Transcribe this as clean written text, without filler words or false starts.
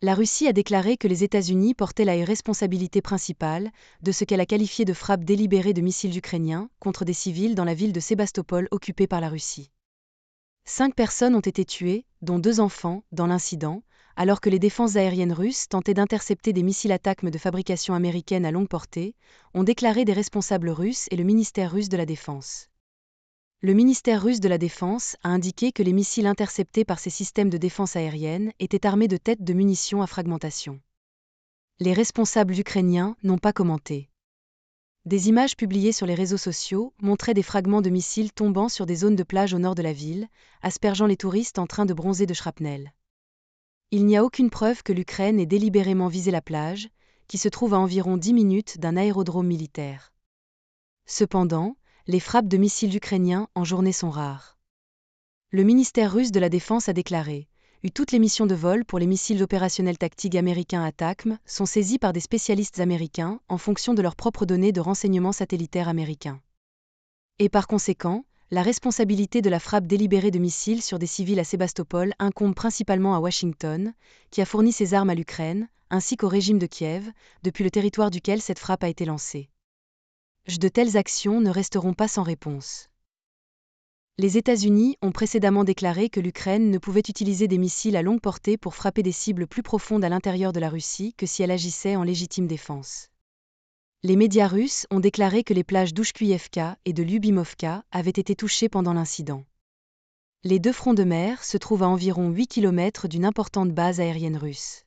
La Russie a déclaré que les États-Unis portaient la responsabilité principale de ce qu'elle a qualifié de frappe délibérée de missiles ukrainiens contre des civils dans la ville de Sébastopol occupée par la Russie. 5 personnes ont été tuées, dont 2 enfants, dans l'incident, alors que les défenses aériennes russes tentaient d'intercepter des missiles ATACMS de fabrication américaine à longue portée, ont déclaré des responsables russes et le ministère russe de la Défense. Le ministère russe de la Défense a indiqué que les missiles interceptés par ces systèmes de défense aérienne étaient armés de têtes de munitions à fragmentation. Les responsables ukrainiens n'ont pas commenté. Des images publiées sur les réseaux sociaux montraient des fragments de missiles tombant sur des zones de plage au nord de la ville, aspergeant les touristes en train de bronzer de shrapnel. Il n'y a aucune preuve que l'Ukraine ait délibérément visé la plage, qui se trouve à environ 10 minutes d'un aérodrome militaire. Cependant, les frappes de missiles ukrainiens en journée sont rares. Le ministère russe de la Défense a déclaré « Toutes les missions de vol pour les missiles opérationnels tactiques américains ATACMS sont saisies par des spécialistes américains en fonction de leurs propres données de renseignement satellitaires américains. Et par conséquent, la responsabilité de la frappe délibérée de missiles sur des civils à Sébastopol incombe principalement à Washington, qui a fourni ses armes à l'Ukraine, ainsi qu'au régime de Kiev, depuis le territoire duquel cette frappe a été lancée. De telles actions ne resteront pas sans réponse. Les États-Unis ont précédemment déclaré que l'Ukraine ne pouvait utiliser des missiles à longue portée pour frapper des cibles plus profondes à l'intérieur de la Russie que si elle agissait en légitime défense. Les médias russes ont déclaré que les plages d'Ouchkuïevka et de Lyubimovka avaient été touchées pendant l'incident. Les 2 fronts de mer se trouvent à environ 8 km d'une importante base aérienne russe.